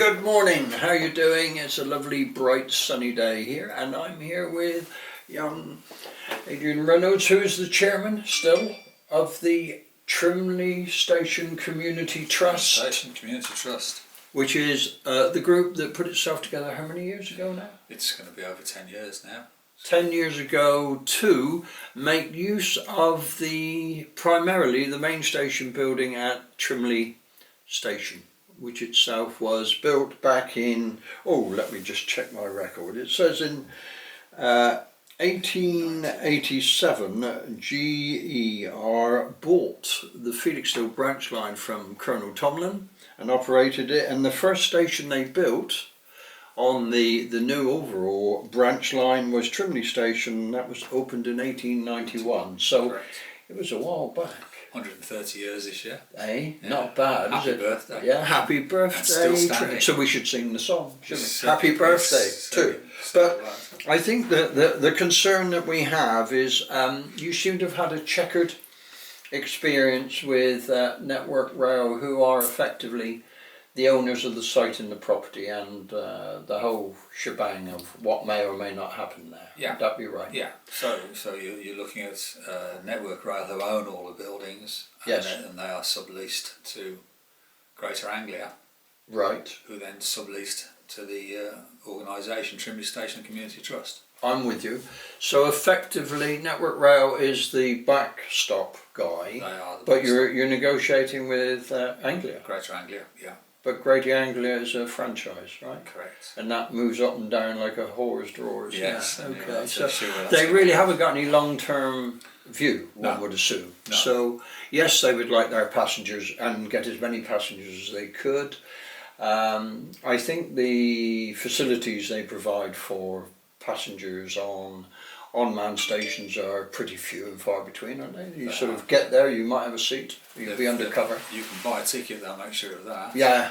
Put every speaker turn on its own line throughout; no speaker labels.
Good morning, how are you doing? It's a lovely bright sunny day here, and I'm here with young Adrian Reynolds, who is the chairman still of the Trimley Station Community Trust.
Station Community Trust.
Which is the group that put itself together how many years ago now?
It's going to be over 10 years now.
10 years ago to make use of primarily the main station building at Trimley Station, which itself was built back in, let me just check my record. It says in 1887, GER bought the Felixstowe branch line from Colonel Tomlin and operated it, and the first station they built on the new overall branch line was Trimley Station. That was opened in 1891, so correct. It was a while back.
130 years this year.
Yeah. Not bad,
happy
is it?
Birthday.
Yeah, happy birthday. So we should sing the song, shouldn't we? Happy birthday too. But I think the concern that we have is you seem to have had a checkered experience with Network Rail, who are effectively the owners of the site and the property, and the whole shebang of what may or may not happen there.
Yeah.
Would that be right?
Yeah. So you're looking at Network Rail, who own all the buildings,
yes,
and they are subleased to Greater Anglia,
right,
who then subleased to the organisation Trimley Station Community Trust.
I'm with you. So effectively, Network Rail is the backstop guy.
They are the
but you're negotiating with Anglia.
Greater Anglia, yeah.
But Greater Anglia is a franchise, right?
Correct.
And that moves up and down like a whore's drawers.
Yes.
Yeah. Okay.
Yeah,
so
sure
they really haven't got any long-term view, one would assume.
No.
So yes, they would like their passengers and get as many passengers as they could. I think the facilities they provide for passengers on manned stations are pretty few and far between, aren't they? You sort of get there, you might have a seat, you'll be undercover.
You can buy a ticket, they'll make sure of that.
Yeah.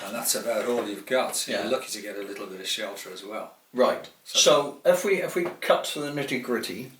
And that's about all you've got. You're
Yeah.
lucky to get a little bit of shelter as well.
Right. So if we cut to the nitty gritty,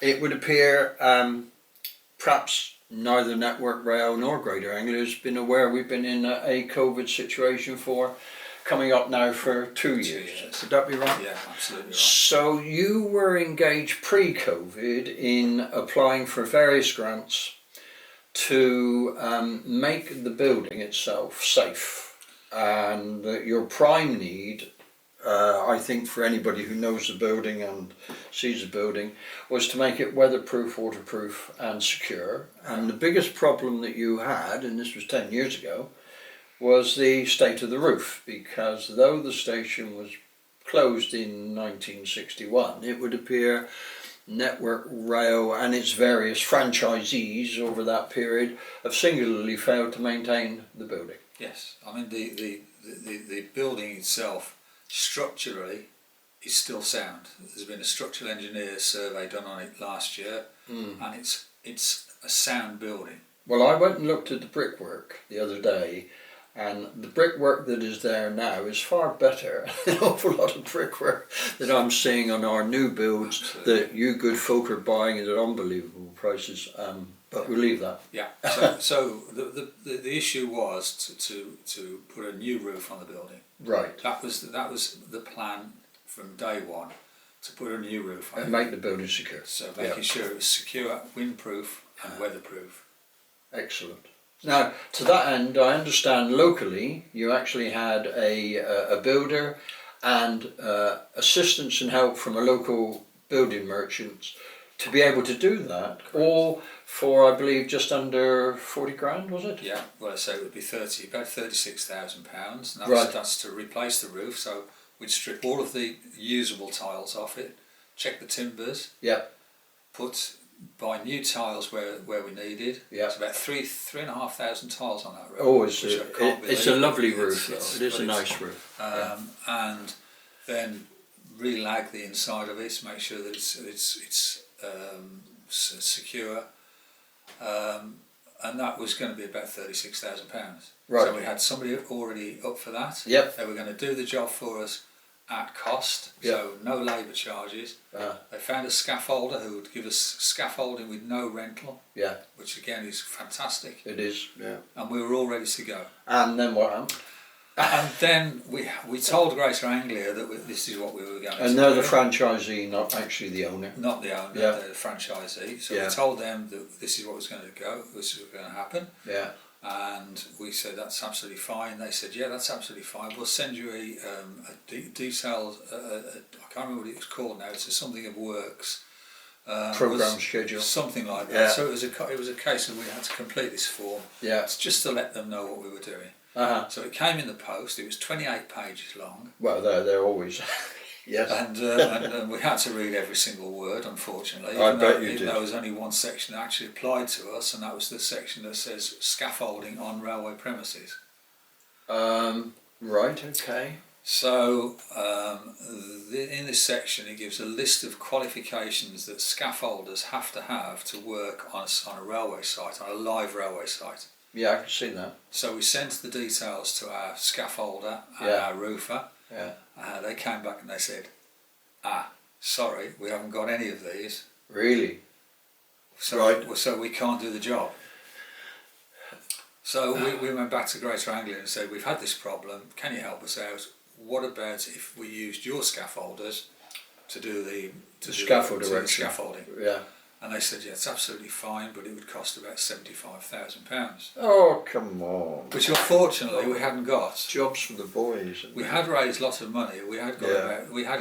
it would appear perhaps neither Network Rail nor Greater Anglia has been aware we've been in a COVID situation coming up now for 2 years. Would that be right?
Yeah, absolutely right.
So you were engaged pre-COVID in applying for various grants to make the building itself safe, and your prime need, I think for anybody who knows the building and sees the building, was to make it weatherproof, waterproof and secure. And the biggest problem that you had, and this was 10 years ago, was the state of the roof, because though the station was closed in 1961, it would appear Network Rail and its various franchisees over that period have singularly failed to maintain the building.
Yes, I mean the building itself structurally is still sound. There's been a structural engineer survey done on it last year, and it's a sound building.
Well, I went and looked at the brickwork the other day, and the brickwork that is there now is far better than an awful lot of brickwork that I'm seeing on our new builds. Absolutely. That you good folk are buying at unbelievable prices. But we'll leave that.
Yeah. So the issue was to put a new roof on the building.
Right.
That was the plan from day one, to put a new roof on
and
it.
Make the building secure.
So making sure it was secure, windproof and weatherproof.
Excellent. Now, to that end, I understand locally you actually had a builder and assistance and help from a local building merchant to be able to do that, all for, I believe, just under 40 grand, was it?
Yeah, well, so it would be about £36,000.
Right.
That's to replace the roof, so we'd strip all of the usable tiles off it, check the timbers, buy new tiles where we needed. Yeah. It's about 3,500 tiles on that roof.
Oh, it's a lovely roof, though. It is a nice roof.
And then relag the inside of it to make sure that it's secure. And that was going to be about £36,000.
Right.
So we had somebody already up for that.
Yep.
They were going to do the job for us at cost, so no labour charges. They found a scaffolder who would give us scaffolding with no rental, which again is fantastic.
It is, yeah.
And we were all ready to go.
And then what happened?
And then we told Greater Anglia that this is what we were going to do.
And they're the franchisee, not actually the owner.
Not the owner,
Yeah.
they're the franchisee. So
Yeah.
we told them that this is what was going to go, this is what was going to happen.
Yeah.
And we said that's absolutely fine. They said, yeah, that's absolutely fine. We'll send you a detailed, I can't remember what it was called now. It's something of works.
Program schedule.
Something like that.
Yeah.
So it was a case of we had to complete this form.
Yeah.
Just to let them know what we were doing.
Uh-huh.
So it came in the post. It was 28 pages long.
Well, they're always, yes.
And we had to read every single word, unfortunately.
I bet you
even
did.
though there was only one section that actually applied to us, and that was the section that says scaffolding on railway premises.
Right, okay.
So in this section it gives a list of qualifications that scaffolders have to work on a railway site, on a live railway site.
Yeah, I can see that.
So we sent the details to our scaffolder and
Yeah.
our roofer.
Yeah.
They came back and they said, sorry, we haven't got any of these.
Really?
So,
Right.
So we can't do the job. So we went back to Greater Anglia and said, we've had this problem, can you help us out? What about if we used your scaffolders to do the scaffolding?
Yeah.
And they said, yeah, it's absolutely fine, but it would cost about £75,000.
Oh, come on.
Which unfortunately we hadn't got.
Jobs for the boys.
We had raised lots of money. We had got
Yeah.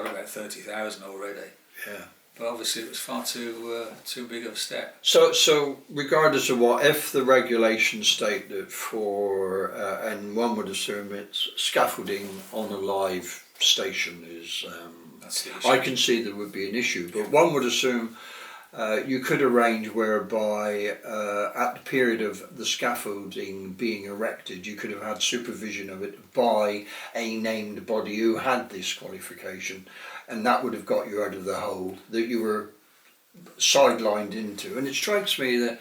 about 30,000 already.
Yeah.
But obviously it was far too big of a step.
So regardless of what, if the regulations state that for, and one would assume it's scaffolding on a live station is,
That's the issue.
I can see there would be an issue, but one would assume you could arrange whereby at the period of the scaffolding being erected, you could have had supervision of it by a named body who had this qualification, and that would have got you out of the hole that you were sidelined into. And it strikes me that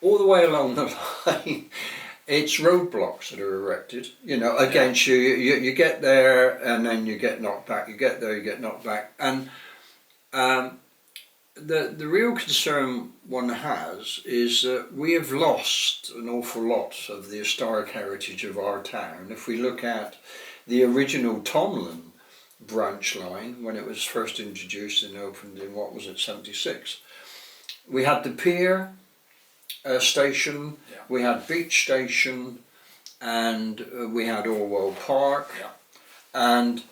all the way along the line, it's roadblocks that are erected, you know, against you. You get there and then you get knocked back. You get there, you get knocked back, and the real concern one has is that we have lost an awful lot of the historic heritage of our town. If we look at the original Tomlin branch line when it was first introduced and opened in, what was it, 76, we had the pier station, we had beach station, and we had Orwell Park, and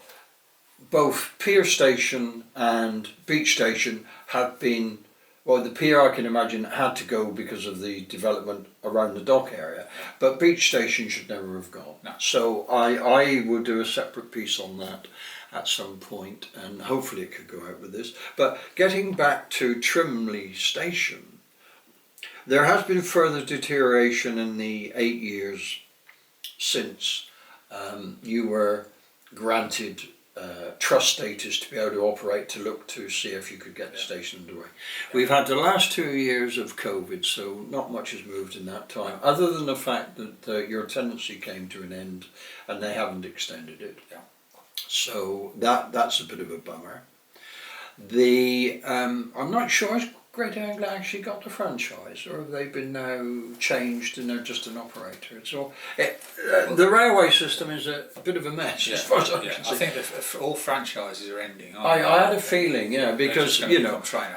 both pier station and beach station have been, well, the pier I can imagine had to go because of the development around the dock area, but beach station should never have gone.
No.
So I will do a separate piece on that at some point, and hopefully it could go out with this. But getting back to Trimley station, there has been further deterioration in the 8 years since you were granted trust status to be able to operate, to look to see if you could get the station underway. We've had the last 2 years of COVID, so not much has moved in that time, other than the fact that your tenancy came to an end and they haven't extended it. So that's a bit of a bummer. I'm not sure has Great Anglia actually got the franchise, or have they been now changed and they're just an operator? It's all the railway system is a bit of a mess as far as I can see.
I think that all franchises are ending.
I had a feeling, because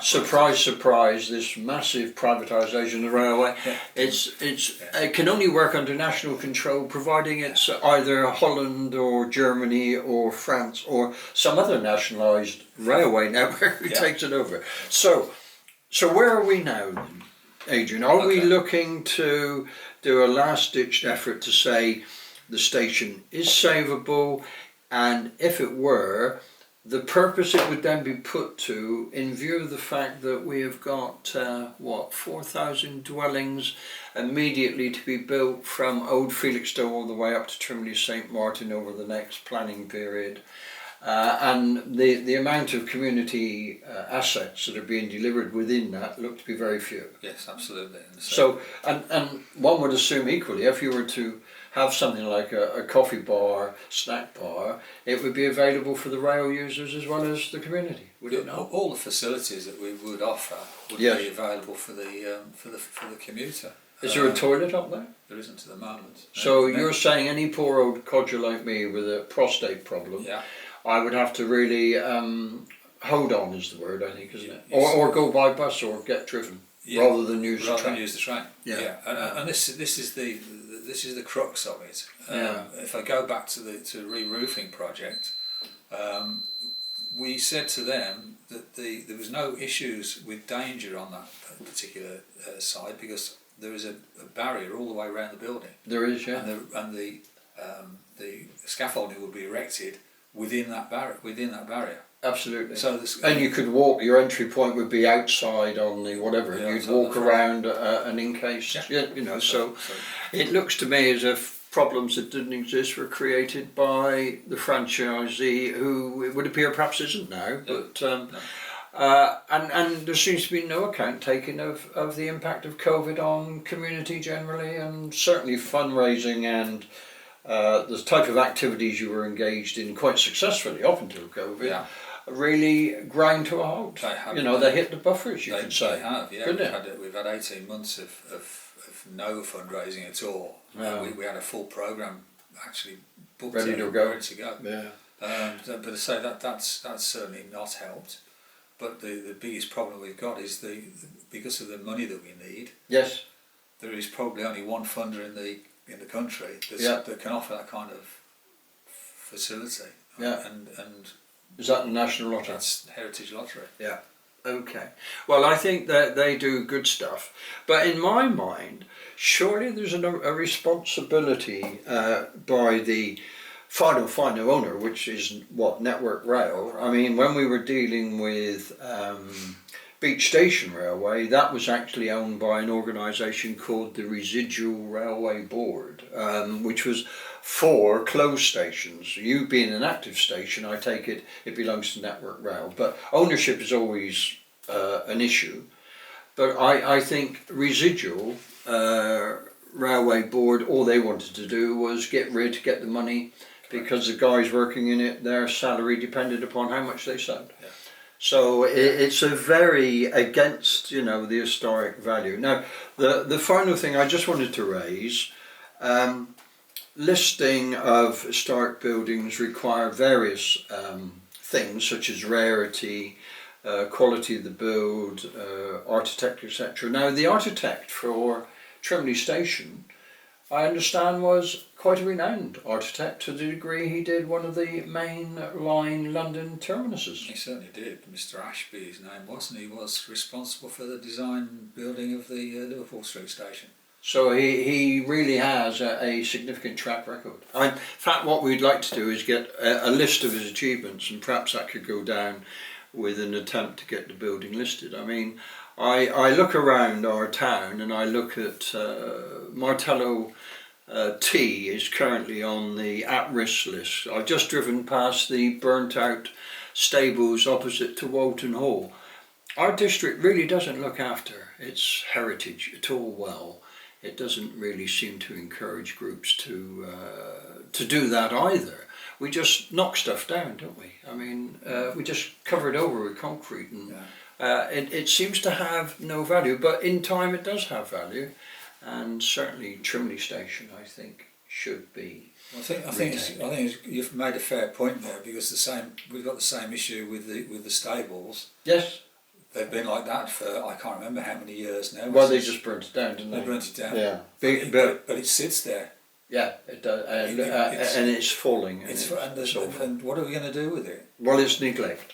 surprise, surprise, this massive privatisation of the railway. It can only work under national control, providing it's either Holland or Germany or France or some other nationalised railway network who takes it over. So where are we now then, Adrian? Are we looking to do a last-ditch effort to say the station is savable, and if it were, the purpose it would then be put to, in view of the fact that we have got 4,000 dwellings immediately to be built from Old Felixstowe all the way up to Trimley St Martin over the next planning period, and the amount of community assets that are being delivered within that look to be very few.
Yes, absolutely.
So and one would assume equally, if you were to have something like a coffee bar, snack bar, it would be available for the rail users as well as the community, would it not?
All the facilities that we would offer would be available for the commuter.
Is there a toilet up there?
There isn't at the moment.
So
No.
you're saying any poor old codger like me with a prostate problem,
Yeah.
I would have to really hold on is the word, I think, isn't it?
Yes.
Or go by bus or get driven rather than use the
Rather
train.
than use the train.
Yeah.
And this is the crux of it.
Yeah.
If I go back to the re-roofing project, we said to them that there was no issues with danger on that particular side because there is a barrier all the way around the building.
There is, yeah.
And the scaffolding would be erected within that barrier.
Absolutely.
So
and you could walk, your entry point would be outside on the whatever,
Yeah,
you'd
outside
walk
the front.
around an encased, so it looks to me as if problems that didn't exist were created by the franchisee, who it would appear perhaps isn't now, but and there seems to be no account taken of the impact of COVID on community generally, and certainly fundraising and the type of activities you were engaged in quite successfully up until COVID really grind to a halt. They hit the buffers, you could say.
They have, yeah.
Couldn't
We've had 18 months of no fundraising at all.
Yeah.
We had a full programme actually booked
Ready
in
to
and
go.
ready to go.
Yeah.
But I say that's certainly not helped. But the biggest problem we've got is because of the money that we need.
Yes.
There is probably only one funder in the country that can offer that kind of facility.
Yeah.
And
Is that the National Lottery?
that's Heritage Lottery.
Yeah. Okay. Well, I think that they do good stuff, but in my mind, surely there's a responsibility by the final owner, which is Network Rail. I mean, when we were dealing with Beach Station Railway, that was actually owned by an organisation called the Residual Railway Board, which was for closed stations. You being an active station, I take it belongs to Network Rail, but ownership is always an issue. But I think Residual Railway Board, all they wanted to do was get the money, because the guys working in it, their salary depended upon how much they sold.
Yeah.
So it's a very against, the historic value. Now, the final thing I just wanted to raise, listing of historic buildings require various things such as rarity, quality of the build, architect, etc. Now, the architect for Trimley Station, I understand, was quite a renowned architect to the degree he did one of the main line London terminuses.
He certainly did. Mr. Ashby, his name was, and he was responsible for the design building of the Liverpool Street station.
So he really has a significant track record. In fact, what we'd like to do is get a list of his achievements, and perhaps that could go down with an attempt to get the building listed. I mean, I look around our town and I look at Martello T is currently on the at-risk list. I've just driven past the burnt out stables opposite to Walton Hall. Our district really doesn't look after its heritage at all well. It doesn't really seem to encourage groups to do that either. We just knock stuff down, don't we? I mean, we just cover it over with concrete, and it seems to have no value, but in time it does have value. And certainly Trimley Station, I think, should be.
I think you've made a fair point there, because we've got the same issue with the stables.
Yes.
They've been like that for I can't remember how many years now.
Well, they just burnt it down, didn't they?
They burnt it down.
Yeah.
But it sits there.
Yeah, it does, and it's falling.
And what are we going to do with it?
Well, it's neglect.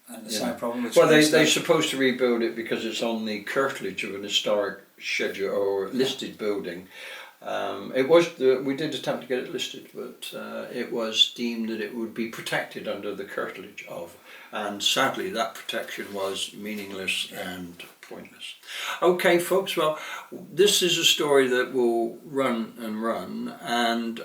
And the same problem with.
Well, they're supposed to rebuild it because it's on the curtilage of an historic schedule or listed building. We did attempt to get it listed, but it was deemed that it would be protected under the curtilage of, and sadly that protection was meaningless and pointless. Okay, folks, well, this is a story that will run and run, and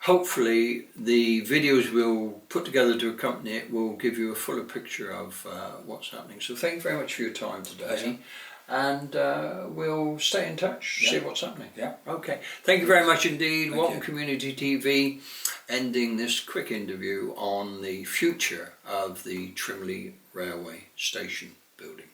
hopefully the videos we'll put together to accompany it will give you a fuller picture of what's happening. So thank you very much for your time today. And we'll stay in touch, see what's happening.
Yeah.
Okay. Thank you very much indeed.
Thank
Walton
you.
Community TV, ending this quick interview on the future of the Trimley Railway Station building.